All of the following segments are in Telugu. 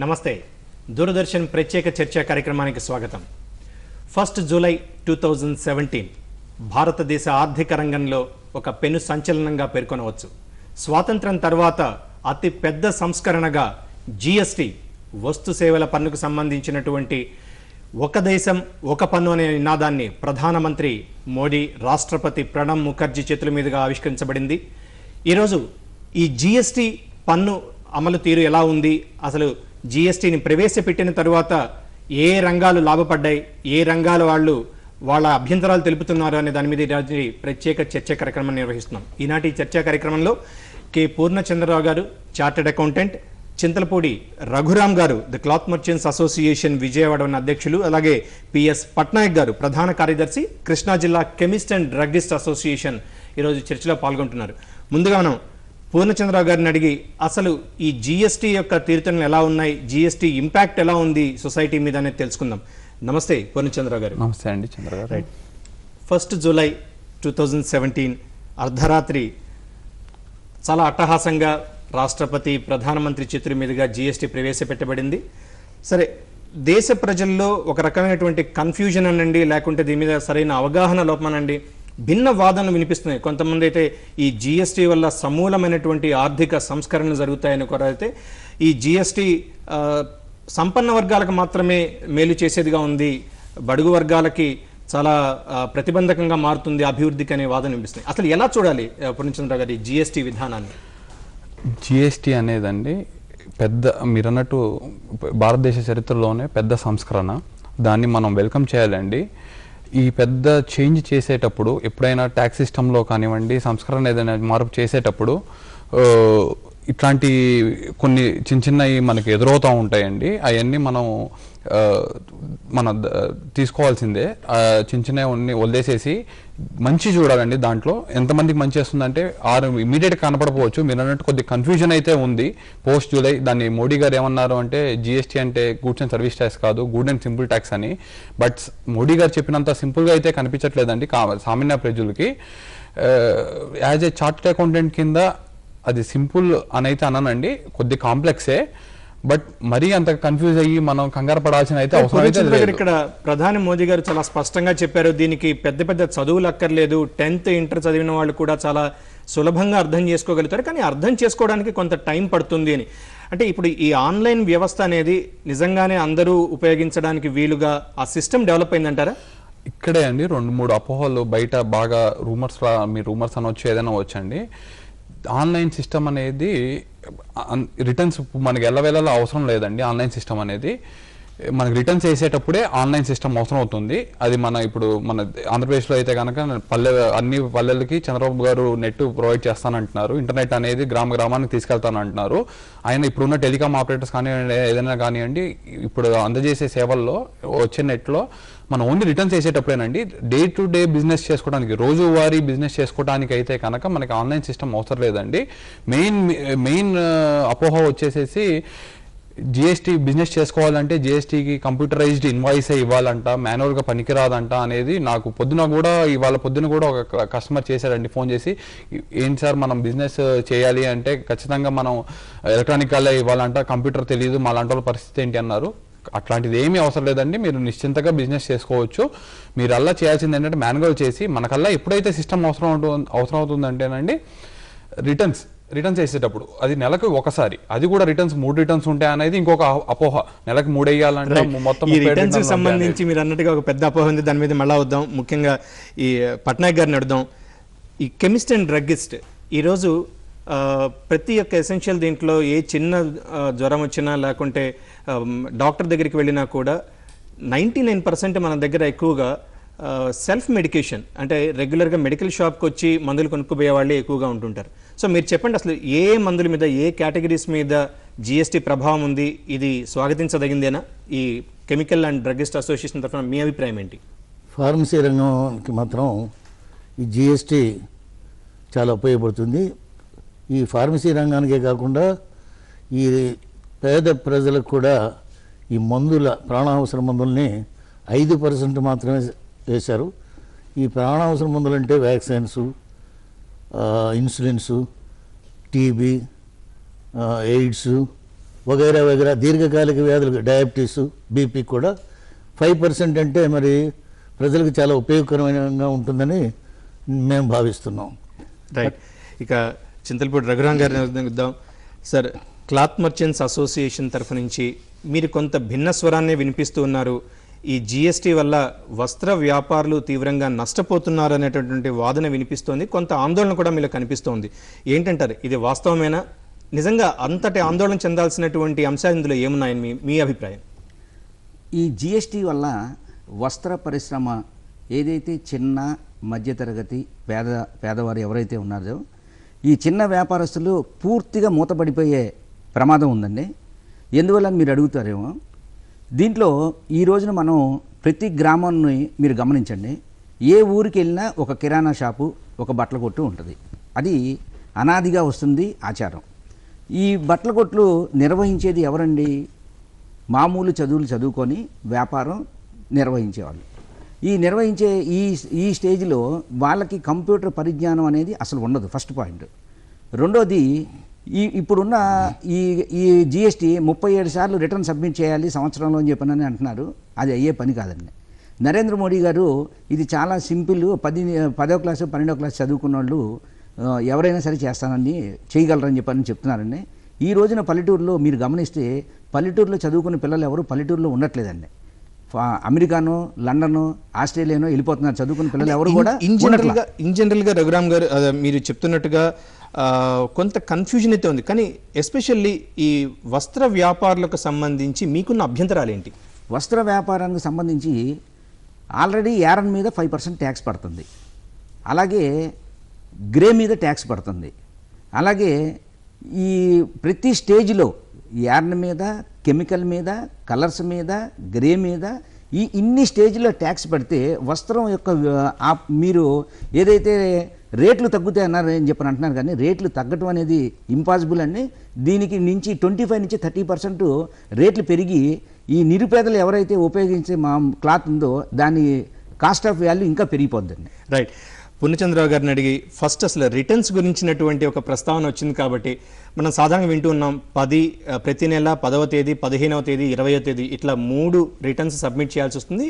నమస్తే దూరదర్శన్ ప్రత్యేక చర్చా కార్యక్రమానికి స్వాగతం. 1 జూలై 2017 భారతదేశ ఆర్థిక రంగంలో ఒక పెను సంచలనంగా పేర్కొనవచ్చు. స్వాతంత్రం తర్వాత అతి పెద్ద సంస్కరణగా జీఎస్టీ వస్తు సేవల పన్నుకు సంబంధించినటువంటి ఒక దేశం ఒక పన్ను అనే నినాదాన్ని ప్రధానమంత్రి మోడీ, రాష్ట్రపతి ప్రణబ్ ముఖర్జీ చేతుల మీదుగా ఆవిష్కరించబడింది. ఈరోజు ఈ జీఎస్టీ పన్ను అమలు తీరు ఎలా ఉంది, అసలు జీఎస్టీని ప్రవేశపెట్టిన తరువాత ఏ రంగాలు లాభపడ్డాయి, ఏ రంగాల వాళ్ళ అభ్యంతరాలు తెలుపుతున్నారు అనే దాని మీద ఈరోజు ప్రత్యేక చర్చా కార్యక్రమం నిర్వహిస్తున్నాం. ఈనాటి చర్చా కార్యక్రమంలో కె పూర్ణచంద్రరావు గారు, చార్టెడ్ అకౌంటెంట్, చింతలపూడి రఘురామ్ గారు, the cloth merchants association Vijayawada అధ్యక్షులు, అలాగే పిఎస్ పట్నాయక్ గారు, ప్రధాన కార్యదర్శి, కృష్ణా జిల్లా కెమిస్ట్ అండ్ డ్రగ్గిస్ట్ అసోసియేషన్ ఈరోజు చర్చలో పాల్గొంటున్నారు. ముందుగా మనం పూర్ణచంద్రరావు గారిని అడిగి అసలు ఈ జీఎస్టీ యొక్క తీరుతెన్నులు ఎలా ఉన్నాయి, జీఎస్టీ ఇంపాక్ట్ ఎలా ఉంది సొసైటీ మీద అనేది తెలుసుకుందాం. నమస్తే పూర్ణచంద్రరావు గారు. నమస్తే అండి చంద్ర గారు. రైట్, 1 జూలై 2017 అర్ధరాత్రి చాలా అట్టహాసంగా రాష్ట్రపతి, ప్రధానమంత్రి చేతుల మీదుగా జీఎస్టీ ప్రవేశపెట్టబడింది. సరే, దేశ ప్రజల్లో ఒక రకమైనటువంటి కన్ఫ్యూజన్ అనండి, లేకుంటే దీని మీద సరైన అవగాహన లోపమనండి, భిన్న వాదనలు వినిపిస్తున్నాయి. కొంతమంది అయితే ఈ జీఎస్టీ వల్ల సమూలమైనటువంటి ఆర్థిక సంస్కరణలు జరుగుతాయని కోరైతే ఈ జీఎస్టీ సంపన్న వర్గాలకు మాత్రమే మేలు చేసేదిగా ఉంది, బడుగు వర్గాలకి చాలా ప్రతిబంధకంగా మారుతుంది అభివృద్ధికి అనే వాదన వినిపిస్తున్నాయి. అసలు ఎలా చూడాలి పూర్ణచంద్ర గారి జీఎస్టీ విధానాన్ని? జిఎస్టీ అనేదండి పెద్ద, మీరు అన్నట్టు భారతదేశ చరిత్రలోనే పెద్ద సంస్కరణ. దాన్ని మనం వెల్కమ్ చేయాలండి. ఈ పెద్ద చేంజ్ చేసేటప్పుడు, ఎప్పుడైనా ట్యాక్స్ సిస్టంలో కానివ్వండి, సంస్కరణ ఏదైనా మార్పు చేసేటప్పుడు ఇట్లాంటి కొన్ని చిన్నవి మనకి ఎదురవుతూ ఉంటాయండి. అవన్నీ మనం తీసుకోవాల్సిందే. చిన్నవి వదిలేసేసి మంచి చూడాలండి. దాంట్లో ఎంతమందికి మంచి వస్తుందంటే ఇమీడియట్గా కనపడపోవచ్చు. మీరు అన్నట్టు కొద్ది కన్ఫ్యూజన్ అయితే ఉంది పోస్ట్ జూలై. దాన్ని మోడీ గారు ఏమన్నారు అంటే జీఎస్టీ అంటే గూడ్స్ అండ్ సర్వీస్ ట్యాక్స్ కాదు, గుడ్ అండ్ సింపుల్ ట్యాక్స్ అని. బట్ మోడీ గారు చెప్పినంత సింపుల్గా అయితే కనిపించట్లేదండి సామాన్య ప్రజలకి. యాజ్ ఏ చార్టెడ్ అకౌంటెంట్ కింద అది సింపుల్ అని అయితే అన్నానండి, కొద్ది కాంప్లెక్సే. బట్ మరీ అంత కన్ఫ్యూజ్ అయ్యి మనం కంగారు పడాల్సిన అయితే అవసరం అయితే లేదు. ఇక్కడ ప్రధాని మోదీ గారు చాలా స్పష్టంగా చెప్పారు, దీనికి పెద్ద పెద్ద చదువులు అక్కర్లేదు, 10th ఇంటర్ చదివిన వాళ్ళు కూడా చాలా సులభంగా అర్థం చేసుకోగలుగుతారు, కానీ అర్థం చేసుకోవడానికి కొంత టైం పడుతుంది అని. అంటే ఇప్పుడు ఈ ఆన్లైన్ వ్యవస్థ అనేది నిజంగానే అందరూ ఉపయోగించడానికి వీలుగా ఆ సిస్టమ్ డెవలప్ అయిందంటారా? ఇక్కడే అండి 2-3 అపోహలు బయట బాగా రూమర్స్ అనవచ్చు, ఏదైనా వచ్చండి. ఆన్లైన్ సిస్టమ్ అనేది రిటర్న్స్ మనకి ఎల్లవేళలా అవసరం లేదండి. ఆన్లైన్ సిస్టమ్ అనేది మనకి రిటర్న్స్ వేసేటప్పుడే ఆన్లైన్ సిస్టమ్ అవసరం అవుతుంది. అది ఇప్పుడు మన ఆంధ్రప్రదేశ్లో అయితే కనుక అన్ని పల్లెలకి చంద్రబాబు గారు నెట్ ప్రొవైడ్ చేస్తానంటున్నారు. ఇంటర్నెట్ అనేది గ్రామానికి తీసుకెళ్తానంటున్నారు. ఆయన ఇప్పుడున్న టెలికాం ఆపరేటర్స్ కానివ్వండి, ఏదైనా కానివ్వండి, ఇప్పుడు అందజేసే సేవల్లో వచ్చే నెట్లో మనం ఓన్లీ రిటర్న్స్ వేసేటప్పుడేనండి. డే టు డే బిజినెస్ చేసుకోవడానికి, రోజువారీ బిజినెస్ చేసుకోవడానికి అయితే కనుక మనకి ఆన్లైన్ సిస్టమ్ అవసరం లేదండి. మెయిన్ అపోహ వచ్చేసేసి జిఎస్టీ బిజినెస్ చేసుకోవాలంటే జిఎస్టీకి కంప్యూటరైజ్డ్ ఇన్వాయిసే ఇవ్వాలంట, మాన్యువల్గా పనికిరాదంట అనేది నాకు ఇవాళ పొద్దున కూడా ఒక కస్టమర్ చేశారండి ఫోన్ చేసి. ఏంటి సార్, మనం బిజినెస్ చేయాలి అంటే ఖచ్చితంగా మనం ఎలక్ట్రానిక్గానే ఇవ్వాలంట, కంప్యూటర్ తెలియదు, మా లాంటి వాళ్ళ పరిస్థితి ఏంటి అన్నారు. అట్లాంటిది ఏమీ అవసరం లేదండి. మీరు నిశ్చింతగా బిజినెస్ చేసుకోవచ్చు. మీరు అలా చేయాల్సింది ఏంటంటే మాన్యువల్ చేసి, మనకల్లా ఎప్పుడైతే సిస్టమ్ అవసరం అవుతుందంటేనండి రిటర్న్స్ వేసేటప్పుడు అది నెలకు ఒకసారి, అది కూడా రిటర్న్స్ 3 రిటర్న్స్ ఉంటాయి అనేది ఇంకొక అపోహ. నెలకు 3 వేయాలంటే మొత్తం రిటర్న్స్ సంబంధించి మీరు అన్నట్టుగా ఒక పెద్ద అపోహ ఉంది. దాని మీద మళ్ళా వద్దాం. ముఖ్యంగా ఈ పట్నాయక్ గారిని అడుగుదాం. ఈ కెమిస్ట్ అండ్ డ్రగ్గిస్ట్ ఈరోజు ప్రతి ఒక్క ఎసెన్షియల్ దీంట్లో ఏ చిన్న జ్వరం వచ్చినా లేకుంటే డాక్టర్ దగ్గరికి వెళ్ళినా కూడా 99% మన దగ్గర ఎక్కువగా సెల్ఫ్ మెడికేషన్, అంటే రెగ్యులర్గా మెడికల్ షాప్కి వచ్చి మందులు కొనుక్కుపోయే వాళ్ళే ఎక్కువగా ఉంటుంటారు. సో మీరు చెప్పండి, అసలు ఏ మందుల మీద, ఏ కేటగిరీస్ మీద జీఎస్టీ ప్రభావం ఉంది? ఇది స్వాగతించదగిందేనా? ఈ కెమికల్ అండ్ డ్రగ్గిస్ట్ అసోసియేషన్ తరఫున మీ అభిప్రాయం ఏంటి? ఫార్మసీ రంగానికి మాత్రం ఈ జీఎస్టీ చాలా ఉపయోగపడుతుంది. ఈ ఫార్మసీ రంగానికే కాకుండా ఈ పేద ప్రజలకు కూడా ఈ ప్రాణావసర మందుల్ని 5% మాత్రమే వేశారు. ఈ ప్రాణావసర మందులు అంటే వ్యాక్సిన్స్, ఇన్సులిన్స్, టీబీ, ఎయిడ్స్, వగైరా వగైరా దీర్ఘకాలిక వ్యాధులు డయాబెటీస్ బీపీ కూడా 5% అంటే మరి ప్రజలకు చాలా ఉపయోగకరంగా ఉంటుందని మేము భావిస్తున్నాం. రైట్. ఇక చింతలపూడి రఘురాం గారిని అడుగుదాం. సార్, క్లాత్ మర్చెంట్స్ అసోసియేషన్ తరఫు నుంచి మీరు కొంత భిన్న స్వరాన్ని వినిపిస్తూ ఉన్నారు. ఈ జిఎస్టీ వల్ల వస్త్ర వ్యాపారులు తీవ్రంగా నష్టపోతున్నారు అనేటటువంటి వాదన వినిపిస్తోంది. కొంత ఆందోళన కూడా మీలో కనిపిస్తోంది. ఏంటంటారు, ఇది వాస్తవమేనా? నిజంగా అంతటి ఆందోళన చెందాల్సినటువంటి అంశాలు ఇందులో ఏమున్నాయని మీ అభిప్రాయం? ఈ జిఎస్టీ వల్ల వస్త్ర పరిశ్రమ ఏదైతే చిన్న మధ్యతరగతి పేదవారు ఎవరైతే ఉన్నారో ఈ చిన్న వ్యాపారస్తులు పూర్తిగా మూతపడిపోయే ప్రమాదం ఉందండి. ఎందువల్ల మీరు అడుగుతారేమో. దీంట్లో ఈ రోజున మనం ప్రతి గ్రామాన్ని మీరు గమనించండి. ఏ ఊరికి వెళ్ళినా ఒక కిరాణా షాపు, ఒక బట్టల కొట్టు ఉంటుంది. అది అనాదిగా వస్తుంది ఆచారం. ఈ బట్టల కొట్లు నిర్వహించేది ఎవరండి? మామూలు చదువులు చదువుకొని వ్యాపారం నిర్వహించేవాళ్ళు. ఈ నిర్వహించే ఈ స్టేజ్లో వాళ్ళకి కంప్యూటర్ పరిజ్ఞానం అనేది అసలు ఉండదు. First point. రెండోది, ఇప్పుడున్న ఈ జిఎస్టీ 37 సార్లు రిటర్న్ సబ్మిట్ చేయాలి సంవత్సరంలో అని చెప్పనని అంటున్నారు. అది అయ్యే పని కాదండి. నరేంద్ర మోడీ గారు ఇది చాలా సింపుల్, 10వ క్లాసు 12వ క్లాసు చదువుకున్న వాళ్ళు ఎవరైనా సరే చేస్తానని చేయగలరని చెప్పని చెప్తున్నారండి. ఈ రోజున పల్లెటూరులో మీరు గమనిస్తే పల్లెటూరులో చదువుకున్న పిల్లలు ఎవరు పల్లెటూరులో ఉండట్లేదండి. అమెరికానో, లండనో, ఆస్ట్రేలియానో వెళ్ళిపోతున్నారు చదువుకున్న పిల్లలు ఎవరు కూడా. ఇన్ జనరల్గా రఘురామ్ గారు మీరు చెప్తున్నట్టుగా కొంత కన్ఫ్యూజన్ అయితే ఉంది. కానీ ఎస్పెషల్లీ ఈ వస్త్ర వ్యాపారులకు సంబంధించి మీకున్న అభ్యంతరాలు ఏంటి? వస్త్ర వ్యాపారానికి సంబంధించి ఆల్రెడీ యారన్ మీద 5% ట్యాక్స్ పడుతుంది. అలాగే గ్రే మీద ట్యాక్స్ పడుతుంది. అలాగే ఈ ప్రతి స్టేజ్లో యార్న్ మీద, కెమికల్ మీద, కలర్స్ మీద, గ్రే మీద ఇన్ని స్టేజ్లో ట్యాక్స్ పడితే వస్త్రం యొక్క మీరు ఏదైతే రేట్లు తగ్గుతాయి అన్నారని చెప్పని అంటున్నారు. కానీ రేట్లు తగ్గటం అనేది ఇంపాసిబుల్ అండి. దీనికి నుంచి 25 నుంచి 30% రేట్లు పెరిగి ఈ నిరుపేదలు ఎవరైతే ఉపయోగించే మా క్లాత్ ఉందో దాని కాస్ట్ ఆఫ్ వాల్యూ ఇంకా పెరిగిపోద్దండి. రైట్. పూర్ణచంద్రరావు గారిని అడిగి ఫస్ట్ అసలు రిటర్న్స్ గురించినటువంటి ఒక ప్రస్తావన వచ్చింది కాబట్టి మనం సాధారణంగా వింటూ ఉన్నాం. ప్రతి నెల 10వ తేదీ, 15వ తేదీ, 20వ తేదీ ఇట్లా 3 రిటర్న్స్ సబ్మిట్ చేయాల్సి వస్తుంది.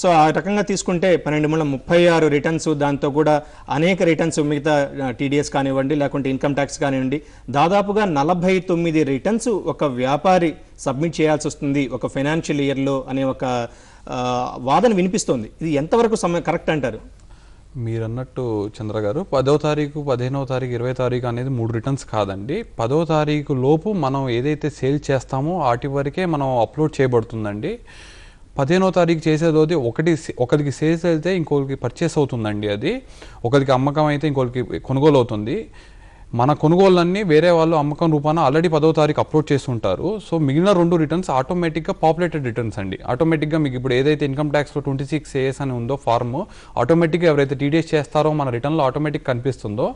సో ఆ రకంగా తీసుకుంటే 1236 రిటర్న్స్, దాంతో కూడా అనేక రిటర్న్స్ మిగతా టీడీఎస్ కానివ్వండి, లేకుంటే ఇన్కమ్ ట్యాక్స్ కానివ్వండి, దాదాపుగా 49 రిటర్న్స్ ఒక వ్యాపారి సబ్మిట్ చేయాల్సి వస్తుంది ఒక ఫైనాన్షియల్ ఇయర్లో అనే ఒక వాదన వినిపిస్తోంది. ఇది ఎంతవరకు కరెక్ట్ అంటారు? మీరు అన్నట్టు చంద్ర గారు, 10వ తారీఖు, 15వ తారీఖు, 20వ తారీఖు అనేది 3 రిటర్న్స్ కాదండి. 10వ తారీఖు లోపు మనం ఏదైతే సేల్ చేస్తామో వాటి వరకే మనం అప్లోడ్ చేయబడుతుందండి. 15వ తారీఖు చేసేది ఒకరికి సేల్స్ అయితే ఇంకొకరికి పర్చేస్ అవుతుందండి. అది ఒకరికి అమ్మకం అయితే ఇంకొకరికి కొనుగోలు అవుతుంది. మన కొనుగోళ్ళన్నీ వేరే వాళ్ళు అమ్మకం రూపాన ఆల్రెడీ 10వ తారీఖు అప్లోడ్ చేస్తుంటారు. సో మిగిలిన 2 రిటర్న్స్ ఆటోమేటిక్గా పాపులేటెడ్ రిటర్న్స్ అండి. ఆటోమేటిక్గా మీకు ఇప్పుడు ఏదైతే ఇన్కమ్ ట్యాక్స్లో 26 AS అని ఉందో ఫార్మ్, ఆటోమేటిక్గా ఎవరైతే టీడీఎస్ చేస్తారో మన రిటర్న్లో ఆటోమేటిక్ కనిపిస్తుందో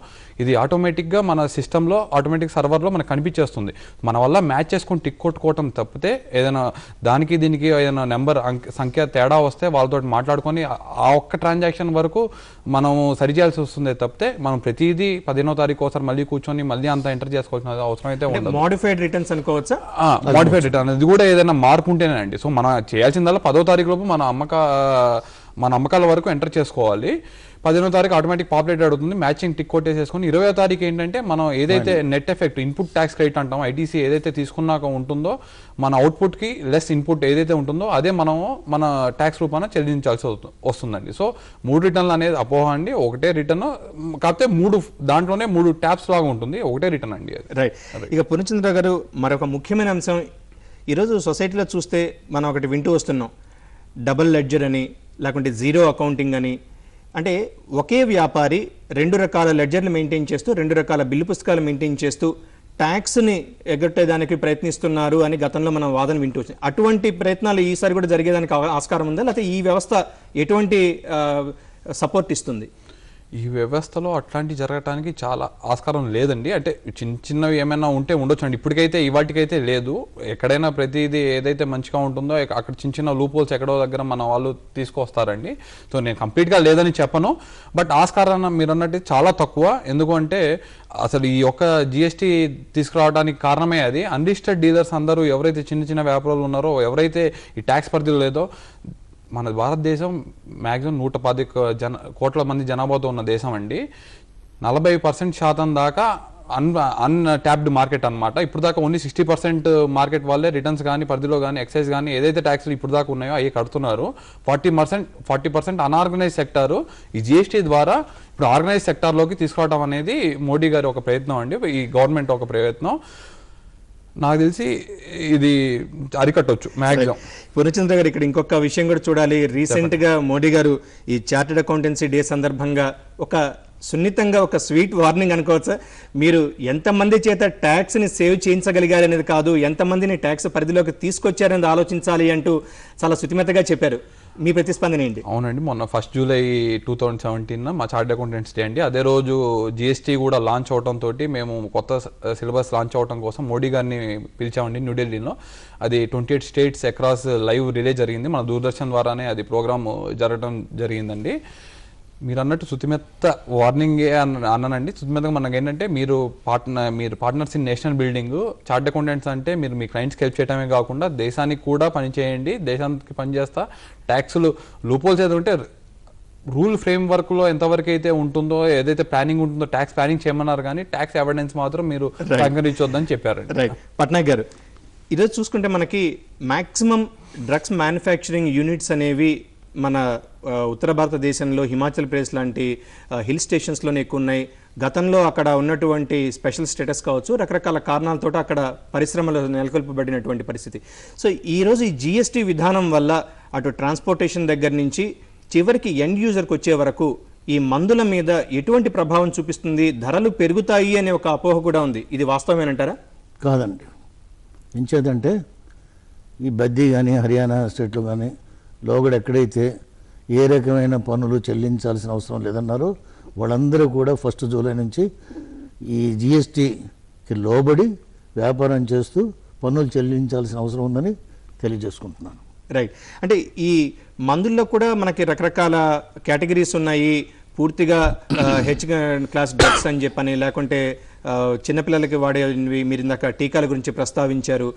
ఇది ఆటోమేటిక్గా మన సిస్టంలో ఆటోమేటిక్ సర్వర్లో మనకు కనిపించేస్తుంది. మన వల్ల మ్యాచ్ చేసుకుని టిక్ కొట్టుకోవటం తప్పితే ఏదైనా దానికి దీనికి ఏదైనా నెంబర్ సంఖ్య తేడా వస్తే వాళ్ళతో మాట్లాడుకొని ఆ ఒక్క ట్రాన్సాక్షన్ వరకు మనం సరిచేయాల్సి వస్తుంది తప్పితే మనం ప్రతిదీ 15వ తారీఖు ఒకసారి మళ్ళీ కూర్చొని మళ్ళీ అంతా ఎంటర్ చేసుకోవాల్సిన అవసరం అయితే ఉండదు. మోడిఫైడ్ రిటర్న్స్ అనుకోవచ్చా? మోడిఫైడ్ రిటర్న్ అది కూడా ఏదైనా మార్పు ఉంటేనే అండి. సో మనం చేయాల్సిందల్లా 10వ తారీఖు లోపు మన అమ్మకాల వరకు ఎంటర్ చేసుకోవాలి. 15వ తారీఖు ఆటోమేటిక్ పాపులేట్ అవుతుంది, మ్యాచింగ్ టిక్ కొట్టేసేసుకొని 20వ తారీఖు ఏంటంటే మనం ఏదైతే net effect input tax credit అంటాం, ఐటీసీ ఏదైతే తీసుకున్నాక ఉంటుందో మన అవుట్పుట్కి లెస్ ఇన్పుట్ ఏదైతే ఉంటుందో అదే మనం మన ట్యాక్స్ రూపాన చెల్లించాల్సి వస్తుందండి. సో 3 రిటర్న్లు అనేది అపోహ అండి. ఒకటే రిటర్న్ కాకపోతే దాంట్లోనే 3 ట్యాబ్స్ లాగా ఉంటుంది, ఒకటే రిటర్న్ అండి అది. రైట్. ఇక పూర్ణచంద్ర గారు, మరొక ముఖ్యమైన అంశం ఈరోజు సొసైటీలో చూస్తే మనం ఒకటి వింటూ వస్తున్నాం, డబుల్ లెడ్జర్ అని, లేకుంటే జీరో అకౌంటింగ్ అని. అంటే ఒకే వ్యాపారి 2 రకాల లెడ్జర్లు మెయింటైన్ చేస్తూ 2 రకాల బిల్లు పుస్తకాలు మెయింటైన్ చేస్తూ ట్యాక్స్ని ఎగట్టేదానికి ప్రయత్నిస్తున్నారు అని గతంలో మనం వాదన వింటూ వచ్చింది. అటువంటి ప్రయత్నాలు ఈసారి కూడా జరిగేదానికి ఆస్కారం ఉందా, లేకపోతే ఈ వ్యవస్థ ఎటువంటి సపోర్ట్ ఇస్తుంది? ఈ వ్యవస్థలో అట్లాంటి జరగటానికి చాలా ఆస్కారం లేదండి. అంటే చిన్న చిన్నవి ఏమైనా ఉంటే ఉండొచ్చు అండి. ఇప్పటికైతే ఇవాటికైతే లేదు. ఎక్కడైనా ప్రతిదీ ఏదైతే మంచిగా ఉంటుందో అక్కడ చిన్న చిన్న లూప్ హోల్స్ ఎక్కడో దగ్గర మన వాళ్ళు తీసుకొస్తారండి. సో నేను కంప్లీట్గా లేదని చెప్పను, బట్ ఆస్కారం మీరు అన్నట్టు చాలా తక్కువ. ఎందుకంటే అసలు ఈ యొక్క జిఎస్టీ తీసుకురావడానికి కారణమే అది. అన్రిజిస్టర్డ్ డీలర్స్ అందరూ ఎవరైతే చిన్న చిన్న వ్యాపారాలు ఉన్నారో, ఎవరైతే ఈ ట్యాక్స్ పరిధిలో లేదో, మన భారతదేశం మ్యాక్సిమం 110 కోట్ల మంది జనాభాతో ఉన్న దేశం అండి. 40% దాకా అన్ట్యాప్డ్ మార్కెట్ అనమాట. ఇప్పుడు దాకా ఓన్లీ 60% మార్కెట్ వాళ్ళే రిటర్న్స్ కానీ, పరిధిలో కానీ, ఎక్సైజ్ కానీ ఏదైతే ట్యాక్స్లు ఇప్పుడు దాకా ఉన్నాయో అవి కడుతున్నారు. 40% అన్ఆర్గనైజ్ సెక్టారు ఈ జిఎస్టీ ద్వారా ఇప్పుడు ఆర్గనైజ్ సెక్టార్లోకి తీసుకురావడం అనేది మోడీ గారి ఒక ప్రయత్నం అండి, ఈ గవర్నమెంట్ ఒక ప్రయత్నం. నాకు తెలిసి ఇది అరికట్టొచ్చు మ్యాక్సిమం. పూర్ణచంద్ర గారు, ఇక్కడ ఇంకొక విషయం కూడా చూడాలి. రీసెంట్ గా మోడీ గారు ఈ చార్టెడ్ అకౌంటెన్సీ డే సందర్భంగా ఒక సున్నితంగా ఒక స్వీట్ వార్నింగ్ అనుకోవచ్చా, మీరు ఎంతమంది చేత ట్యాక్స్ని సేవ్ చేయించగలిగారనేది కాదు, ఎంతమందిని ట్యాక్స్ పరిధిలోకి తీసుకొచ్చారనేది ఆలోచించాలి అంటూ చాలా శుతిమెత్తగా చెప్పారు. మీ ప్రతిస్పందన ఏంటి? అవునండి, మొన్న 1 జూలై 2017 మా చార్టెడ్ అకౌంటెంట్స్ డే అండి. అదే రోజు జిఎస్టీ కూడా లాంచ్ అవడంతో మేము కొత్త సిలబస్ లాంచ్ అవడం కోసం మోడీ గారిని పిలిచామండి న్యూఢిల్లీలో. అది 28 స్టేట్స్ అక్రాస్ లైవ్ రిలే జరిగింది. మన దూరదర్శన్ ద్వారానే అది ప్రోగ్రామ్ జరగడం జరిగిందండి. మీరు అన్నట్టు శుతిమెత్త వార్నింగే అన్నానండి. శుతిమెత్తగా మనకి ఏంటంటే మీరు partners in national building. Chartered accountants అంటే మీరు మీ క్లయింట్స్కి హెల్ప్ చేయడమే కాకుండా దేశానికి కూడా పనిచేయండి. దేశానికి పనిచేస్తా ట్యాక్సులు లూపోల్స్ ఏదో ఉంటే రూల్ ఫ్రేమ్ వర్క్లో ఎంతవరకు అయితే ఉంటుందో, ఏదైతే ప్లానింగ్ ఉంటుందో ట్యాక్స్ ప్లానింగ్ చేయమన్నారు, కానీ ట్యాక్స్ ఎవిడెన్స్ మాత్రం మీరు సంకరించొద్దని చెప్పారు. రైట్. పట్నాయక్ గారు, ఈరోజు చూసుకుంటే మనకి మ్యాక్సిమం డ్రగ్స్ మ్యానుఫ్యాక్చరింగ్ యూనిట్స్ అనేవి మన ఉత్తర భారతదేశంలో హిమాచల్ ప్రదేశ్ లాంటి హిల్ స్టేషన్స్లోనే ఎక్కువ ఉన్నాయి. గతంలో అక్కడ ఉన్నటువంటి స్పెషల్ స్టేటస్ కావచ్చు, రకరకాల కారణాలతో అక్కడ పరిశ్రమలు నెలకొల్పబడినటువంటి పరిస్థితి. సో ఈరోజు ఈ జిఎస్టీ విధానం వల్ల అటు ట్రాన్స్పోర్టేషన్ దగ్గర నుంచి చివరికి ఎండ్ యూజర్కి వచ్చే వరకు ఈ మందుల మీద ఎటువంటి ప్రభావం చూపిస్తుంది? ధరలు పెరుగుతాయి అనే ఒక అపోహ కూడా ఉంది. ఇది వాస్తవమేనంటారా? కాదండి. ఎంచేదంటే ఈ బద్దీ కానీ హర్యానా స్టేట్లో కానీ లోగడ ఎక్కడైతే ఏ రకమైన పన్నులు చెల్లించాల్సిన అవసరం లేదన్నారో వాళ్ళందరూ కూడా 1 జూలై నుంచి ఈ జిఎస్టీకి లోబడి వ్యాపారం చేస్తూ పన్నులు చెల్లించాల్సిన అవసరం ఉందని తెలియజేసుకుంటున్నాను. రైట్. అంటే ఈ మందుల్లో కూడా మనకి రకరకాల కేటగిరీస్ ఉన్నాయి. పూర్తిగా హెచ్ క్లాస్ డ్రగ్స్ అని చెప్పని, లేకుంటే చిన్నపిల్లలకి వాడేవి, మీరు ఇందాక టీకాల గురించి ప్రస్తావించారు.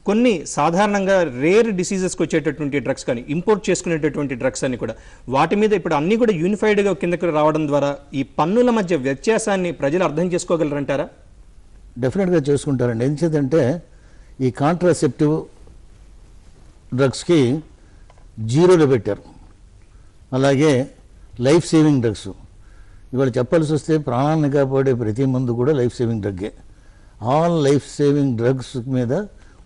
కొన్ని సాధారణంగా రేర్ డిసీజెస్కి వచ్చేటటువంటి డ్రగ్స్ కానీ ఇంపోర్ట్ చేసుకునేటటువంటి డ్రగ్స్ అని కూడా, వాటి మీద ఇప్పుడు అన్నీ కూడా యూనిఫైడ్గా కిందకి రావడం ద్వారా ఈ పన్నుల మధ్య వ్యత్యాసాన్ని ప్రజలు అర్థం చేసుకోగలరంటారా? డెఫినెట్గా చేసుకుంటారండి. ఎందుకంటే ఈ కాంట్రాసెప్టివ్ డ్రగ్స్కి 0లో పెట్టారు. అలాగే లైఫ్ సేవింగ్ డ్రగ్స్, ఇవాళ చెప్పాల్సి వస్తే ప్రాణాన్ని కాపాడే ప్రతి మందు కూడా లైఫ్ సేవింగ్ డ్రగ్గే. ఆల్ లైఫ్ సేవింగ్ డ్రగ్స్ మీద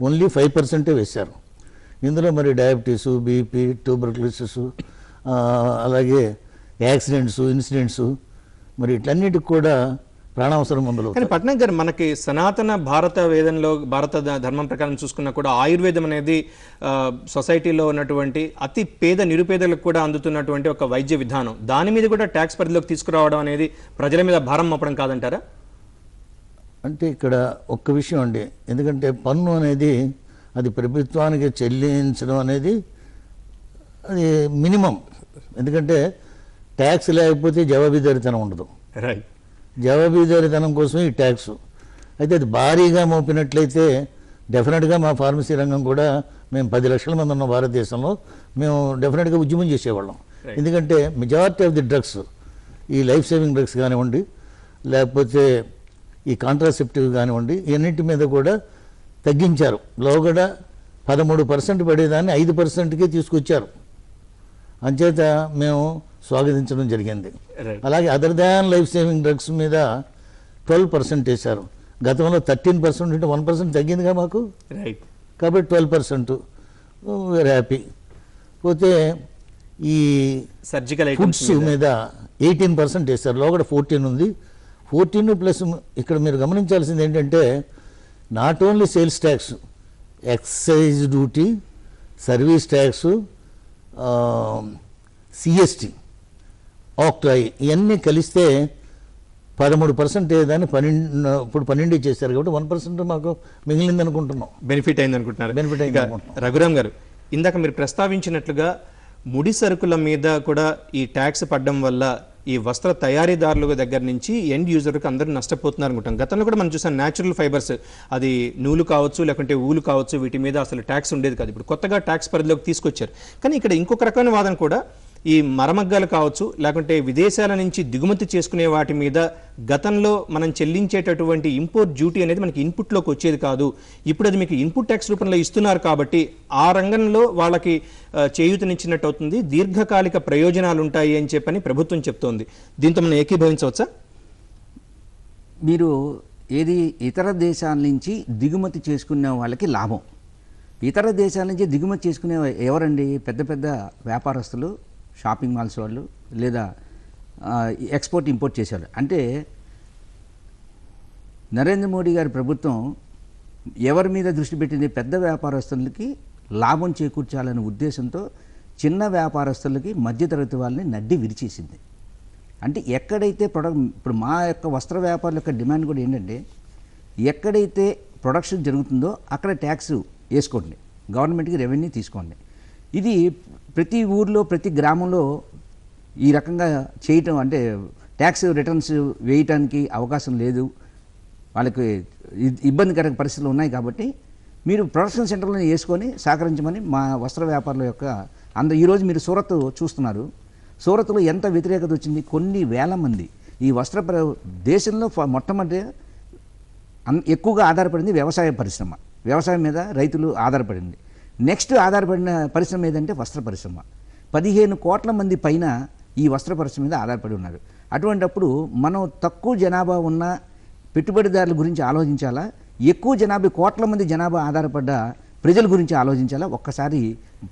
ఓన్లీ 5% వేశారు. ఇందులో మరి డయాబెటీసు, బీపీ, ట్యూబర్క్యులోసిస్, అలాగే యాక్సిడెంట్స్, ఇన్సిడెంట్స్, మరి ఇట్లన్నిటికి కూడా ప్రాణావసరం మందులు. కానీ పట్నాయక్ గారు, మనకి సనాతన భారత వేదంలో, భారత ధర్మం ప్రకారం చూసుకున్నా కూడా ఆయుర్వేదం అనేది సొసైటీలో ఉన్నటువంటి అతి పేద నిరుపేదలకు కూడా అందుతున్నటువంటి ఒక వైద్య విధానం. దాని మీద కూడా ట్యాక్స్ పరిధిలోకి తీసుకురావడం అనేది ప్రజల మీద భారం మోపడం కాదంటారా? అంటే ఇక్కడ ఒక్క విషయం అండి, ఎందుకంటే పన్ను అనేది అది ప్రభుత్వానికి చెల్లించడం అనేది అది మినిమం. ఎందుకంటే ట్యాక్స్ లేకపోతే జవాబుదారీతనం ఉండదు. రైట్. జవాబుదారీతనం కోసమే ఈ ట్యాక్స్. అయితే అది భారీగా మోపినట్లయితే డెఫినెట్గా మా ఫార్మసీ రంగం కూడా, మేము 10 లక్షల మంది ఉన్న భారతదేశంలో, మేము డెఫినెట్గా ఉద్యమం చేసేవాళ్ళం. ఎందుకంటే మెజారిటీ ఆఫ్ ది డ్రగ్స్, ఈ లైఫ్ సేవింగ్ డ్రగ్స్ కానివ్వండి, లేకపోతే ఈ కాంట్రాసెప్టివ్ కానివ్వండి, ఇవన్నింటి మీద కూడా తగ్గించారు. లోగడ 13% పడేదాన్ని 5%కే తీసుకొచ్చారు. అంచేత మేము స్వాగతించడం జరిగింది. అలాగే other than life saving drugs మీద 12% వేశారు. గతంలో 13% ఉంటే 1% తగ్గిందిగా మాకు. రైట్. కాబట్టి 12%, వీఆర్ హ్యాపీ. పోతే ఈ సర్జికల్ ఫుడ్స్ మీద 18% వేశారు. లోగడ 14 ఉంది. 14 ప్లస్ ఇక్కడ మీరు గమనించాల్సింది ఏంటంటే, not only sales tax, excise duty, service tax, CST, octroi ఇవన్నీ కలిస్తే 13% దాన్ని 12 ఇప్పుడు 12 చేశారు కాబట్టి 1% మాకు మిగిలింది అనుకుంటున్నాం. బెనిఫిట్ అయింది అనుకుంటున్నారు. Benefit అయింది ఇక అనుకుంటున్నాం. రఘురామ్ గారు, ఇందాక మీరు ప్రస్తావించినట్లుగా ముడి సరుకుల మీద కూడా ఈ ట్యాక్స్ పడడం వల్ల ఈ వస్త్ర తయారీదారుల దగ్గర నుంచి ఎండ్ యూజర్కి అందరూ నష్టపోతున్నారు అనుకుంటాం. గతంలో కూడా మనం చూసాం న్యాచురల్ ఫైబర్స్, అది నూలు కావచ్చు లేకుంటే ఊలు కావచ్చు, వీటి మీద అసలు ట్యాక్స్ ఉండేది కాదు. ఇప్పుడు కొత్తగా ట్యాక్స్ పరిధిలోకి తీసుకొచ్చారు. కానీ ఇక్కడ ఇంకొక రకమైన వాదన కూడా, ఈ మరమగ్గాలు కావచ్చు లేకుంటే విదేశాల నుంచి దిగుమతి చేసుకునే వాటి మీద గతంలో మనం చెల్లించేటటువంటి ఇంపోర్ట్ డ్యూటీ అనేది మనకి ఇన్పుట్లోకి వచ్చేది కాదు. ఇప్పుడు అది మీకు ఇన్పుట్ ట్యాక్స్ రూపంలో ఇస్తున్నారు కాబట్టి ఆ రంగంలో వాళ్ళకి చేయూతనిచ్చినట్టు అవుతుంది, దీర్ఘకాలిక ప్రయోజనాలు ఉంటాయి అని చెప్పని ప్రభుత్వం చెప్తోంది. దీంతో మనం ఏకీభవించవచ్చా? మీరు ఏది ఇతర దేశాల నుంచి దిగుమతి చేసుకునే వాళ్ళకి లాభం. ఇతర దేశాల నుంచి దిగుమతి చేసుకునే ఎవరండి? పెద్ద పెద్ద వ్యాపారస్తులు, షాపింగ్ మాల్స్ వాళ్ళు, లేదా ఎక్స్పోర్ట్ ఇంపోర్ట్ చేసేవాళ్ళు. అంటే నరేంద్ర మోడీ గారి ప్రభుత్వం ఎవరి మీద దృష్టి పెట్టింది? పెద్ద వ్యాపారస్తులకి లాభం చేకూర్చాలనే ఉద్దేశంతో చిన్న వ్యాపారస్తులకి మధ్యతరగతి వాళ్ళని నడ్డి విరిచేసింది. అంటే ఎక్కడైతే ఇప్పుడు మా యొక్క వస్త్ర వ్యాపారుల యొక్క డిమాండ్ కూడా ఏంటంటే, ఎక్కడైతే ప్రొడక్షన్ జరుగుతుందో అక్కడ ట్యాక్స్ వేసుకోండి, గవర్నమెంట్కి రెవెన్యూ తీసుకోండి. ఇది ప్రతి ఊర్లో ప్రతి గ్రామంలో ఈ రకంగా చేయటం, అంటే ట్యాక్స్ రిటర్న్స్ వేయటానికి అవకాశం లేదు, వాళ్ళకి ఇబ్బందికర పరిస్థితులు ఉన్నాయి. కాబట్టి మీరు ప్రొడక్షన్ సెంటర్లో వేసుకొని సహకరించమని మా వస్త్ర వ్యాపారుల యొక్క ఈరోజు మీరు సూరత్ చూస్తున్నారు. సూరత్లో ఎంత వ్యతిరేకత వచ్చింది? కొన్ని వేల మంది ఈ దేశంలో మొట్టమొదటి ఎక్కువగా ఆధారపడింది వ్యవసాయ పరిశ్రమ. వ్యవసాయం మీద రైతులు ఆధారపడింది. నెక్స్ట్ ఆధారపడిన పరిశ్రమ ఏదంటే వస్త్ర పరిశ్రమ. 15 కోట్ల మంది పైన ఈ వస్త్ర పరిశ్రమ మీద ఆధారపడి ఉన్నారు. అటువంటప్పుడు మనం తక్కువ జనాభా ఉన్న పెట్టుబడిదారుల గురించి ఆలోచించాలా, ఎక్కువ జనాభా కోట్ల మంది జనాభా ఆధారపడ్డ ప్రజల గురించి ఆలోచించాలా? ఒక్కసారి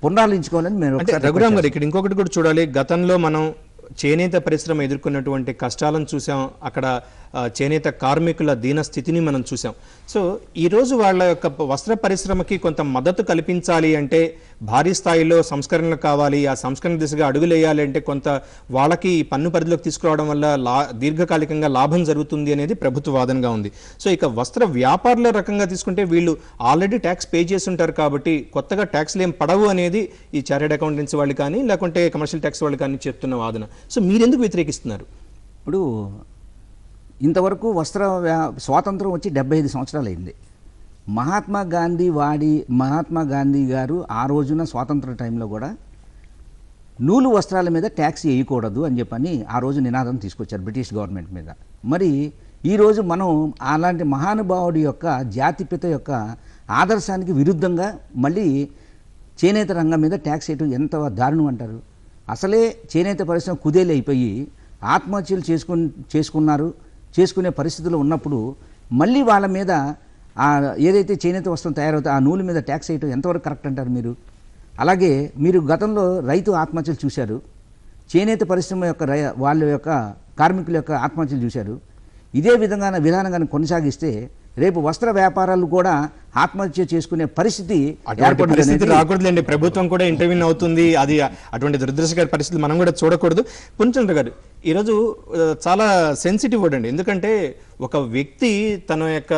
పునరాలోచించుకోవాలని మేము రఘురామ్ గారు, ఇక్కడ ఇంకొకటి కూడా చూడాలి. గతంలో మనం చేనేత పరిశ్రమ ఎదుర్కొన్నటువంటి కష్టాలను చూసాం, అక్కడ చేనేత కార్మికుల దీనస్థితిని మనం చూసాం. సో ఈరోజు వాళ్ళ యొక్క వస్త్ర పరిశ్రమకి కొంత మద్దతు కల్పించాలి అంటే భారీ స్థాయిలో సంస్కరణలు కావాలి, ఆ సంస్కరణ దిశగా అడుగులేయాలి అంటే కొంత వాళ్ళకి పన్ను పరిధిలోకి తీసుకురావడం వల్ల దీర్ఘకాలికంగా లాభం జరుగుతుంది అనేది ప్రభుత్వ వాదనగా ఉంది. సో ఇక వస్త్ర వ్యాపారుల రకంగా తీసుకుంటే వీళ్ళు ఆల్రెడీ ట్యాక్స్ పే చేసి ఉంటారు కాబట్టి కొత్తగా ట్యాక్స్లు ఏం పడవు అనేది ఈ చార్టెడ్ అకౌంటెన్సీ వాళ్ళు కానీ లేకుంటే కమర్షియల్ ట్యాక్స్ వాళ్ళు కానీ చెప్తున్న వాదన. సో మీరెందుకు వ్యతిరేకిస్తున్నారు? ఇప్పుడు ఇంతవరకు స్వాతంత్రం వచ్చి 75 సంవత్సరాలు అయింది. మహాత్మా గాంధీ గారు ఆ రోజున స్వాతంత్ర టైంలో కూడా నూలు వస్త్రాల మీద ట్యాక్స్ వేయకూడదు అని చెప్పని ఆ రోజు నినాదం తీసుకొచ్చారు బ్రిటిష్ గవర్నమెంట్ మీద. మరి ఈరోజు మనం అలాంటి మహానుభావుడి యొక్క జాతిపిత యొక్క ఆదర్శానికి విరుద్ధంగా మళ్ళీ చేనేత రంగం మీద ట్యాక్స్ వేయటం ఎంత దారుణం అంటారు? అసలే చేనేత పరిశ్రమ కుదేలు అయిపోయి ఆత్మహత్యలు చేసుకునే పరిస్థితులు ఉన్నప్పుడు మళ్ళీ వాళ్ళ మీద ఏదైతే చేనేత వస్త్రం తయారవుతుందో ఆ నూలు మీద ట్యాక్స్ వేయటం ఎంతవరకు కరెక్ట్ అంటారు మీరు? అలాగే మీరు గతంలో రైతు ఆత్మహత్యలు చూశారు, చేనేత పరిశ్రమ యొక్క వాళ్ళ యొక్క కార్మికుల యొక్క ఆత్మహత్యలు చూశారు. ఇదే విధానంగా కొనసాగిస్తే రేపు వస్త్ర వ్యాపారాలు కూడా ఆత్మహత్య చేసుకునే పరిస్థితి రాకూడదండి. ప్రభుత్వం కూడా ఇంటర్వ్యూన్ అవుతుంది. అది అటువంటి దురదృష్టకర పరిస్థితి మనం కూడా చూడకూడదు. పుంచంద్ర గారు, ఈరోజు చాలా సెన్సిటివ్ వర్డ్ అండి. ఎందుకంటే ఒక వ్యక్తి తన యొక్క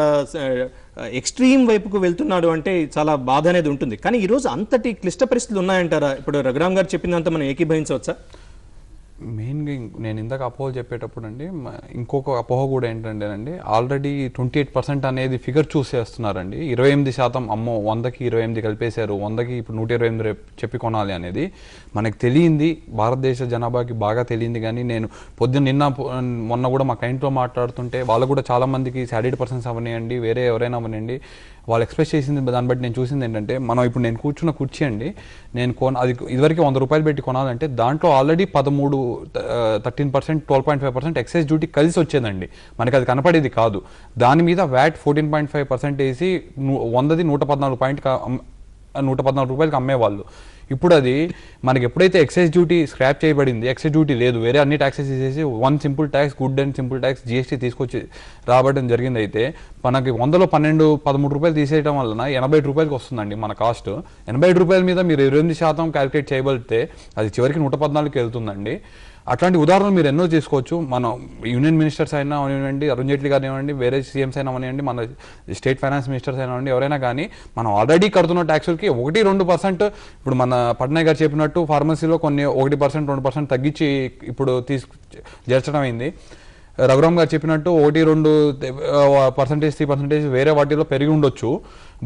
ఎక్స్ట్రీమ్ వైపుకు వెళ్తున్నాడు అంటే చాలా బాధ అనేది ఉంటుంది. కానీ ఈరోజు అంతటి క్లిష్ట పరిస్థితులు ఉన్నాయంటారా? ఇప్పుడు రఘురామ్ గారు చెప్పిందంతా మనం ఏకీభవించవచ్చా? మెయిన్గా నేను ఇందాక అపోహ చెప్పేటప్పుడు అండి, ఇంకొక అపోహ కూడా ఏంటంటేనండి, ఆల్రెడీ 28% అనేది ఫిగర్ చూస్ చేస్తున్నారండి. 28% అమ్మో 100కి 28 కలిపేశారు, 100కి ఇప్పుడు 128 చెప్పి కొనాలి అనేది మనకు తెలియంది. భారతదేశ జనాభాకి బాగా తెలియంది. కానీ నేను మొన్న కూడా మా క్లయింట్తో మాట్లాడుతుంటే వాళ్ళు కూడా చాలా మందికి సాలరీడ్ పర్సన్స్ అవనివ్వండి, వేరే ఎవరైనా అవనివ్వండి, వాళ్ళు ఎక్స్ప్రెస్ చేసింది దాన్ని బట్టి నేను చూసింది ఏంటంటే, ఇప్పుడు నేను కూర్చున్న కుర్చీ అండి, అది ఇదివరకు 100 రూపాయలు పెట్టి కొనాలంటే దాంట్లో ఆల్రెడీ 13%, 12.5% ఎక్సైజ్ డ్యూటీ కలిసి వచ్చేదండి. మనకి అది కనపడేది కాదు. దాని మీద వ్యాట్ 14.5% వేసి 100ది 114 రూపాయలకి అమ్మేవాళ్ళు. ఇప్పుడు అది మనకి ఎప్పుడైతే ఎక్సైజ్ డ్యూటీ స్క్రాప్ చేయబడింది, ఎక్సైజ్ డ్యూటీ లేదు, వేరే అన్ని ట్యాక్సెస్ తీసేసి one simple tax, good and simple tax GST తీసుకొచ్చి రాబట్టడం జరిగింది. అయితే మనకి 100లో 13 రూపాయలు తీసేయడం వలన 87 రూపాయలకి వస్తుందండి మన కాస్ట్. 87 రూపాయల మీద మీరు 28% క్యాలిక్యులేట్ చేయబడితే అది చివరికి 114కి వెళ్తుందండి. అట్లాంటి ఉదాహరణలు మీరు ఎన్నో తీసుకోవచ్చు. మనం యూనియన్ మినిస్టర్స్ అయినా అవనివ్వండి, అరుణ్ జైట్లీ గారు ఇవ్వండి, వేరే సీఎంస్ అయినా అవనివ్వండి, మన స్టేట్ ఫైనాన్స్ మినిస్టర్స్ అయినా అవ్వండి, ఎవరైనా కానీ మనం ఆల్రెడీ కడుతున్న ట్యాక్సులకి 1-2%, ఇప్పుడు మన పట్నాయక్ గారు చెప్పినట్టు ఫార్మసీలో కొన్ని 1%, 2% తగ్గించి ఇప్పుడు చేర్చడం అయింది. రఘురామ్ గారు చెప్పినట్టు 1-2%, 3% వేరే వాటిలో పెరిగి ఉండొచ్చు.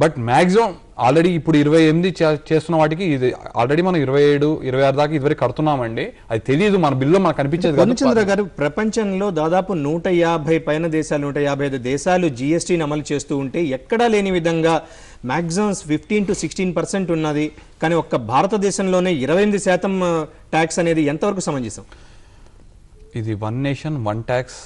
బట్ మ్యాక్సిమం ఆల్రెడీ ఇప్పుడు 28 చేస్తున్న వాటికి ఇది ఆల్రెడీ మనం 27, 26 దాకా ఇదివరకు కడుతున్నామండి. అది తెలియదు, మన బిల్లు మనకు కనిపించేది కాదు. పూర్ణచంద్ర గారు, ప్రపంచంలో దాదాపు 150 పైన దేశాలు, 155 దేశాలు జీఎస్టీని అమలు చేస్తూ ఉంటే ఎక్కడా లేని విధంగా మ్యాక్సిమం 15-16% ఉన్నది. కానీ ఒక్క భారతదేశంలోనే 28% ట్యాక్స్ అనేది ఎంతవరకు సమంజసం? ఇది 1 నేషన్ 1 ట్యాక్స్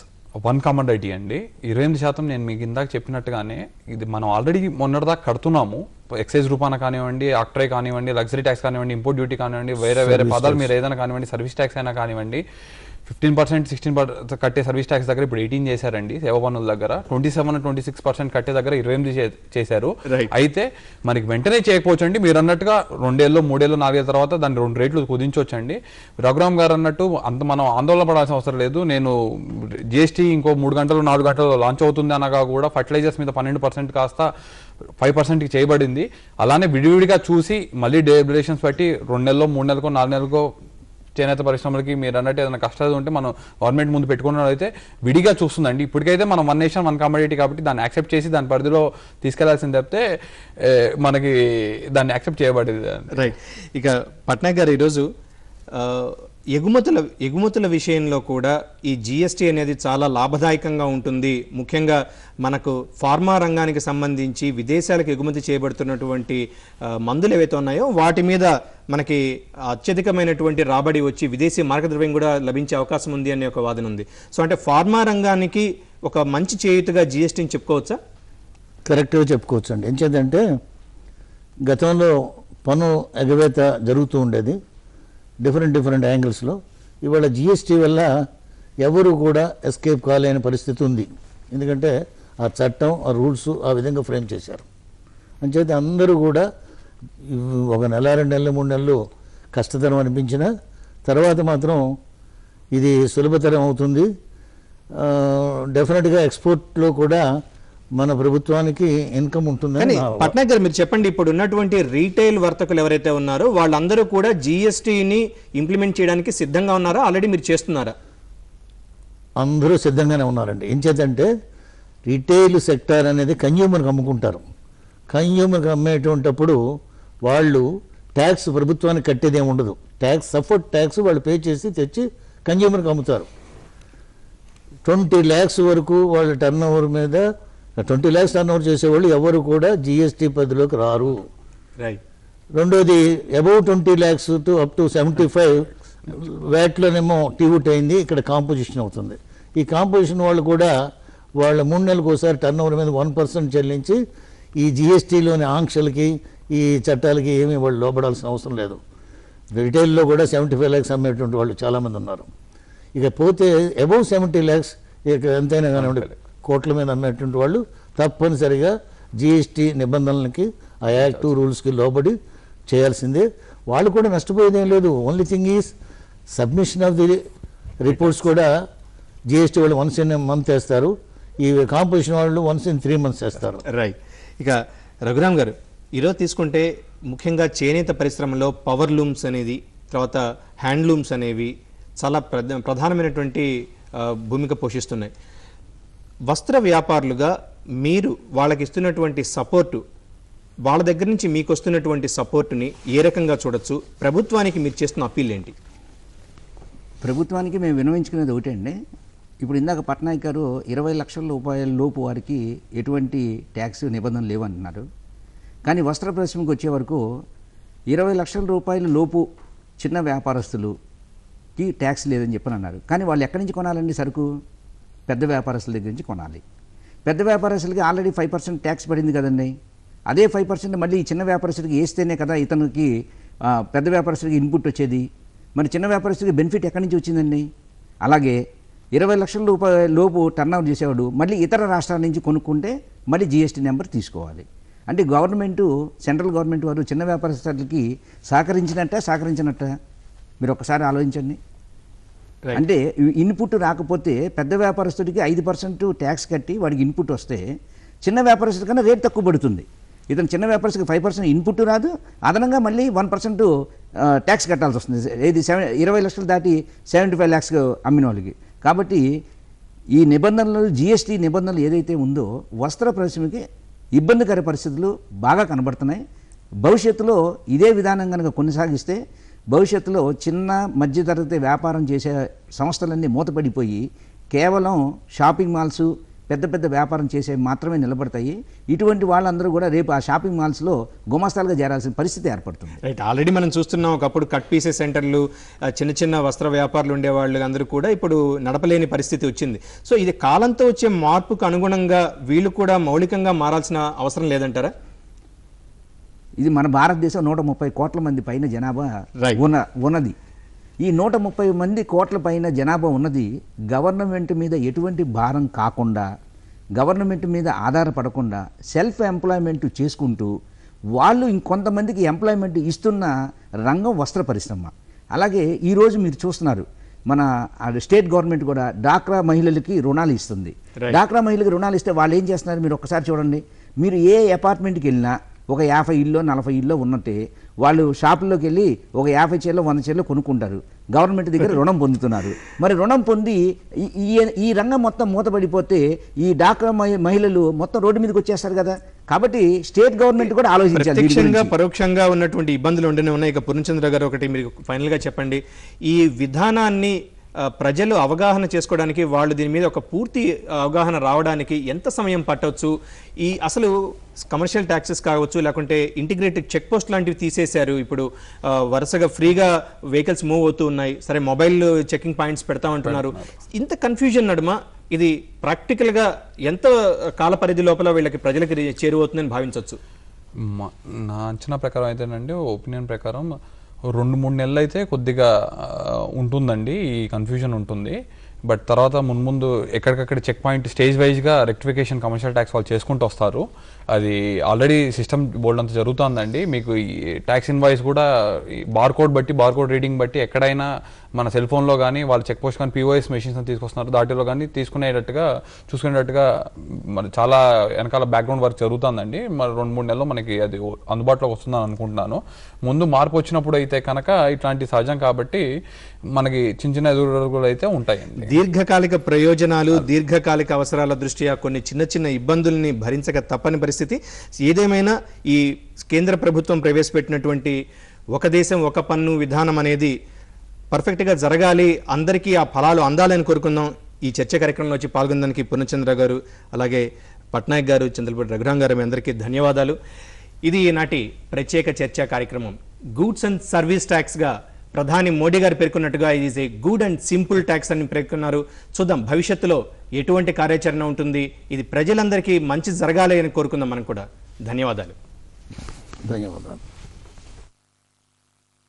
1 కమోడిటీ అండి. 28% నేను మీకు ఇందాక చెప్పినట్టుగానే ఇది మనం ఆల్రెడీ మొన్నటిదాకా కడుతున్నాము. ఎక్సైజ్ రూపాన కానివ్వండి, ఆక్ట్రై కానివ్వండి, లగ్జరీ ట్యాక్స్ కానివ్వండి, ఇంపోర్ట్ డ్యూటీ కానివ్వండి, వేరే పదాలు మీరు ఏదైనా కానివ్వండి, సర్వీస్ ట్యాక్స్ అయినా కానివ్వండి, 15%, 16% కట్టే సర్వీస్ ట్యాక్స్ దగ్గర ఇప్పుడు 18 చేశారండి. సేవ పన్నుల దగ్గర 27-26% కట్టే దగ్గర 28 చేశారు. అయితే మనకి వెంటనే చేయకపోవచ్చు అండి. మీరు అన్నట్టుగా 2 ఏళ్ళు, 3 ఏళ్ళు, 4 ఏళ్ళ తర్వాత దాన్ని 2 రేట్లు కుదించవచ్చండి. రఘురామ్ గారు అన్నట్టు అంత మనం ఆందోళన పడాల్సిన అవసరం లేదు. నేను జిఎస్టీ ఇంకో 3 గంటలు 4 గంటలు లాంచ్ అవుతుంది అనగా కూడా ఫర్టిలైజర్స్ మీద 12% కాస్త 5%కి చేయబడింది. అలానే విడివిడిగా చూసి మళ్ళీ డ్యూరేషన్స్ బట్టి 2 నెలల్లో, 3 నెలలకో, 4 నెలలకో చేనేత పరిశ్రమలకి మీరు అన్నట్టు ఏదైనా కష్టాలు ఉంటే మనం గవర్నమెంట్ ముందు పెట్టుకున్నట్లయితే విడిగా చూస్తుందండి. ఇప్పటికైతే మనం 1 నేషన్ 1 కమోడిటీ కాబట్టి దాన్ని యాక్సెప్ట్ చేసి దాని పరిధిలో తీసుకెళ్లాల్సింది తప్పితే మనకి దాన్ని యాక్సెప్ట్ చేయబడేది. రైట్. ఇక పట్నాయక్ గారు, ఈరోజు ఎగుమతుల విషయంలో కూడా ఈ జిఎస్టీ అనేది చాలా లాభదాయకంగా ఉంటుంది. ముఖ్యంగా మనకు ఫార్మా రంగానికి సంబంధించి విదేశాలకు ఎగుమతి చేయబడుతున్నటువంటి మందులు ఏవైతే ఉన్నాయో వాటి మీద మనకి అత్యధికమైనటువంటి రాబడి వచ్చి విదేశీ మార్గద్రవ్యం కూడా లభించే అవకాశం ఉంది అనే ఒక వాదన ఉంది. సో అంటే ఫార్మా రంగానికి ఒక మంచి చేయూతగా జిఎస్టీని చెప్పుకోవచ్చా? కరెక్ట్గా చెప్పుకోవచ్చు అండి. ఎంచేదంటే గతంలో పన్ను ఎగవేత జరుగుతూ ఉండేది డిఫరెంట్ యాంగిల్స్లో. ఇవాళ జిఎస్టీ వల్ల ఎవరు కూడా ఎస్కేప్ కాలేని పరిస్థితి ఉంది. ఎందుకంటే ఆ చట్టం, ఆ రూల్స్ ఆ విధంగా ఫ్రేమ్ చేశారు. అంచేత అందరూ కూడా 1 నెల, 2 నెలలు, 3 నెలలు కష్టతరం అనిపించిన తర్వాత మాత్రం ఇది సులభతరం అవుతుంది. డెఫినెట్గా ఎక్స్పోర్ట్లో కూడా మన ప్రభుత్వానికి ఇన్కమ్ ఉంటుందని. పట్నాయక్ గారు, మీరు చెప్పండి, ఇప్పుడు ఉన్నటువంటి రీటైల్ వర్తకులు ఎవరైతే ఉన్నారో వాళ్ళందరూ కూడా జిఎస్టీని ఇంప్లిమెంట్ చేయడానికి సిద్ధంగా ఉన్నారా? ఆల్రెడీ మీరు చేస్తున్నారా? అందరూ సిద్ధంగానే ఉన్నారండి. ఏం చేద్దంటే రీటైల్ సెక్టార్ అనేది కన్జ్యూమర్కి అమ్ముకుంటారు. కన్జ్యూమర్కి అమ్మేటువంటిప్పుడు వాళ్ళు ట్యాక్స్ ప్రభుత్వానికి కట్టేదేమి ఉండదు. సపోర్ట్ ట్యాక్స్ వాళ్ళు పే చేసి తెచ్చి కన్జ్యూమర్కి అమ్ముతారు. 20 lakhs వరకు వాళ్ళ టర్న్ ఓవర్ మీద 20 lakhs టర్న్ ఓవర్ చేసేవాళ్ళు ఎవరు కూడా జిఎస్టీ పరిధిలోకి రారు. రెండోది above 20 lakhs to up to 75 వ్యాట్లోనేమో టీవుట్ అయింది. ఇక్కడ కాంపోజిషన్ అవుతుంది. ఈ కాంపోజిషన్ వాళ్ళు కూడా వాళ్ళ 3 నెలలకు ఒకసారి టర్న్ ఓవర్ మీద 1% చెల్లించి ఈ జిఎస్టీలోని ఆంక్షలకి, ఈ చట్టాలకి ఏమీ వాళ్ళు లోపడాల్సిన అవసరం లేదు. రిటైల్లో కూడా 75 lakhs అమ్మేటువంటి వాళ్ళు చాలామంది ఉన్నారు. ఇక పోతే అబౌవ్ 70 lakhs ఇక ఎంతైనా కానివ్వండి కోట్ల మీద అమ్మేటువంటి వాళ్ళు తప్పనిసరిగా జిఎస్టీ నిబంధనలకి, ఆ యాక్ట్ రూల్స్కి లోబడి చేయాల్సిందే. వాళ్ళు కూడా నష్టపోయేదేం లేదు. Only thing is submission of the reports కూడా జిఎస్టీ వాళ్ళు వన్స్ ఇన్ మంత్ వేస్తారు. ఈ కాంపోజిషన్ వాళ్ళు వన్స్ ఇన్ 3 months వేస్తారు. రైట్. ఇక రఘురామ్ గారు, ఈరోజు తీసుకుంటే ముఖ్యంగా చేనేత పరిశ్రమలో పవర్ లూమ్స్ అనేది, తర్వాత హ్యాండ్లూమ్స్ అనేవి చాలా ప్రధానమైనటువంటి భూమిక పోషిస్తున్నాయి. వస్త్ర వ్యాపారులుగా మీరు వాళ్ళకి ఇస్తున్నటువంటి సపోర్టు, వాళ్ళ దగ్గర నుంచి మీకు వస్తున్నటువంటి సపోర్టుని ఏ రకంగా చూడొచ్చు? ప్రభుత్వానికి మీరు చేస్తున్న అప్పీల్ ఏంటి? ప్రభుత్వానికి మేము విన్నవించుకునేది ఒకటే అండి. ఇప్పుడు ఇందాక పట్నాయక్ గారు 20 లక్షల రూపాయల లోపు వారికి ఎటువంటి ట్యాక్స్ నిబంధనలు లేవంటున్నారు. కానీ వస్త్ర పరిశ్రమకు వచ్చే వరకు 20 లక్షల రూపాయల లోపు చిన్న వ్యాపారస్తులుకి ట్యాక్స్ లేదని చెప్పని అన్నారు. కానీ వాళ్ళు ఎక్కడి నుంచి కొనాలండి సరుకు? పెద్ద వ్యాపారస్తుల దగ్గర నుంచి కొనాలి. పెద్ద వ్యాపారస్తులకి ఆల్రెడీ 5% ట్యాక్స్ పడింది కదండి. అదే 5% మళ్ళీ చిన్న వ్యాపారస్తుడికి వేస్తేనే కదా ఇతనికి పెద్ద వ్యాపారస్తుడికి ఇన్పుట్ వచ్చేది. మరి చిన్న వ్యాపారస్తుడికి బెనిఫిట్ ఎక్కడి నుంచి వచ్చిందండి? అలాగే 20 లక్షల రూపాయల లోపు టర్న్ అవుట్ చేసేవాడు మళ్ళీ ఇతర రాష్ట్రాల నుంచి కొనుక్కుంటే మళ్ళీ జిఎస్టీ నెంబర్ తీసుకోవాలి. అంటే గవర్నమెంటు, సెంట్రల్ గవర్నమెంట్ వారు చిన్న వ్యాపారస్తులకి సహకరించినట్ట, సహకరించినట్ట? మీరు ఒకసారి ఆలోచించండి. అంటే ఇన్పుట్ రాకపోతే పెద్ద వ్యాపారస్తుడికి 5% ట్యాక్స్ కట్టి వాడికి ఇన్పుట్ వస్తే చిన్న వ్యాపారస్తుడి కన్నా రేట్ తక్కువ పడుతుంది. ఇతను చిన్న వ్యాపారస్తుడికి 5% ఇన్పుట్ రాదు, అదనంగా మళ్ళీ 1% ట్యాక్స్ కట్టాల్సి వస్తుంది. ఏది 20 లక్షలు దాటి 75 lakhs అమ్మిన వాళ్ళకి. కాబట్టి ఈ నిబంధనలు జిఎస్టీ నిబంధనలు ఏదైతే ఉందో వస్త్ర పరిశ్రమకి ఇబ్బందికర పరిస్థితులు బాగా కనబడుతున్నాయి. భవిష్యత్తులో ఇదే విధానం కనుక కొనసాగిస్తే భవిష్యత్తులో చిన్న మధ్యతరగతి వ్యాపారం చేసే సంస్థలన్నీ మూతపడిపోయి కేవలం షాపింగ్ మాల్స్ పెద్ద పెద్ద వ్యాపారం చేసే మాత్రమే నిలబడతాయి. ఇటువంటి వాళ్ళందరూ కూడా రేపు ఆ షాపింగ్ మాల్స్లో గుమాస్తాలుగా చేరాల్సిన పరిస్థితి ఏర్పడుతుంది. రైట్, ఆల్రెడీ మనం చూస్తున్నాం. ఒకప్పుడు కట్ పీసెస్ సెంటర్లు, చిన్న చిన్న వస్త్ర వ్యాపారులు ఉండేవాళ్ళు అందరూ కూడా ఇప్పుడు నడపలేని పరిస్థితి వచ్చింది. సో ఇది కాలంతో వచ్చే మార్పుకు అనుగుణంగా వీళ్ళు కూడా మౌలికంగా మారాల్సిన అవసరం లేదంటారా? ఇది మన భారతదేశం 130 కోట్ల మంది పైన జనాభా ఉన్నది. ఈ 130 కోట్ల పైన జనాభా ఉన్నది గవర్నమెంట్ మీద ఎటువంటి భారం కాకుండా, గవర్నమెంట్ మీద ఆధారపడకుండా సెల్ఫ్ ఎంప్లాయ్మెంట్ చేసుకుంటూ వాళ్ళు ఇంకొంతమందికి ఎంప్లాయ్మెంట్ ఇస్తున్న రంగం వస్త్ర పరిశ్రమ. అలాగే ఈరోజు మీరు చూస్తున్నారు మన స్టేట్ గవర్నమెంట్ కూడా డాక్రా మహిళలకి రుణాలు ఇస్తుంది. డాక్రా మహిళలకు రుణాలు ఇస్తే వాళ్ళు ఏం చేస్తున్నారు మీరు ఒక్కసారి చూడండి. మీరు ఏ అపార్ట్మెంట్కి వెళ్ళినా ఒక 50 ఇల్లో 40 ఇల్లో ఉన్నట్టే వాళ్ళు షాపుల్లోకి వెళ్ళి ఒక 50 చీరలు 100 చీరలు కొనుక్కుంటారు. గవర్నమెంట్ దగ్గర రుణం పొందుతున్నారు. మరి రుణం పొంది ఈ రంగం మొత్తం మూతపడిపోతే ఈ డాక్రా మహిళలు మొత్తం రోడ్డు మీదకి వచ్చేస్తారు కదా. కాబట్టి స్టేట్ గవర్నమెంట్ కూడా ఆలోచించాలి. ప్రత్యక్షంగా పరోక్షంగా ఉన్నటువంటి ఇబ్బందులు ఉండనే ఉన్నాయి. ఇక పూర్ణచంద్ర గారు ఒకటి మీరు ఫైనల్గా చెప్పండి. ఈ విధానాన్ని ప్రజలు అవగాహన చేసుకోవడానికి, వాళ్ళు దీని మీద ఒక పూర్తి అవగాహన రావడానికి ఎంత సమయం పట్టవచ్చు? ఈ అసలు కమర్షియల్ ట్యాక్సెస్ కావచ్చు, లేకుంటే ఇంటిగ్రేటెడ్ చెక్ పోస్ట్ లాంటివి తీసేశారు. ఇప్పుడు వరుసగా ఫ్రీగా వెహికల్స్ మూవ్ అవుతూ ఉన్నాయి. సరే, మొబైల్ చెకింగ్ పాయింట్స్ పెడతామంటున్నారు. ఇంత కన్ఫ్యూజన్ నడుమ ఇది ప్రాక్టికల్గా ఎంత కాల పరిధి లోపల వీళ్ళకి ప్రజలకి చేరువవుతుందని భావించవచ్చు? నా అంచనా ప్రకారం అయితేనండి, ఒపీనియన్ ప్రకారం 2-3 నెలలు అయితే కొద్దిగా ఉంటుందండి, ఈ కన్ఫ్యూజన్ ఉంటుంది. బట్ తర్వాత మున్ముందు ఎక్కడికక్కడ చెక్ పాయింట్ స్టేజ్ వైజ్గా రెక్టిఫికేషన్ కమర్షియల్ ట్యాక్స్ వాళ్ళు చేసుకుంటూ వస్తారు. అది ఆల్రెడీ సిస్టమ్ బోల్డ్ అంతా జరుగుతుందండి. మీకు ఈ ట్యాక్స్ ఇన్వాయిస్ కూడా బార్కోడ్ రీడింగ్ బట్టి ఎక్కడైనా మన సెల్ ఫోన్లో కానీ వాళ్ళు చెక్ పోస్ట్ కానీ POS మెషిన్స్ తీసుకొస్తున్నారు, దాటిలో కానీ చూసుకునేటట్టుగా మరి చాలా వెనకాల బ్యాక్గ్రౌండ్ వర్క్ జరుగుతుందండి. మరి 2-3 నెలల్లో మనకి అది అందుబాటులోకి వస్తుందని అనుకుంటున్నాను. ముందు మార్పు వచ్చినప్పుడు అయితే కనుక ఇట్లాంటి సహజం కాబట్టి మనకి చిన్న ఎదురుగా అయితే ఉంటాయండి. దీర్ఘకాలిక ప్రయోజనాలు, దీర్ఘకాలిక అవసరాల దృష్ట్యా కొన్ని చిన్న ఇబ్బందుల్ని భరించక తప్పని పరిస్థితి. ఏదేమైనా ఈ కేంద్ర ప్రభుత్వం ప్రవేశపెట్టినటువంటి ఒక దేశం ఒక పన్ను విధానం అనేది పర్ఫెక్ట్గా జరగాలి, అందరికీ ఆ ఫలాలు అందాలని కోరుకుందాం. ఈ చర్చ కార్యక్రమంలో వచ్చి పాల్గొనడానికి పూర్ణచంద్ర గారు, అలాగే పట్నాయక్ గారు, చంద్రపూడి రఘురాం గారు, మీ అందరికీ ధన్యవాదాలు. ఇది ఈనాటి ప్రత్యేక చర్చా కార్యక్రమం. గూడ్స్ అండ్ సర్వీస్ ట్యాక్స్గా ప్రధాని మోడీ గారు పేర్కొన్నట్టుగా ఇది is a good and simple tax అని పేర్కొన్నారు. చూద్దాం భవిష్యత్తులో ఎటువంటి కార్యాచరణ ఉంటుంది. ఇది ప్రజలందరికీ మంచి జరగాలి అని కోరుకుందాం మనం కూడా. ధన్యవాదాలు.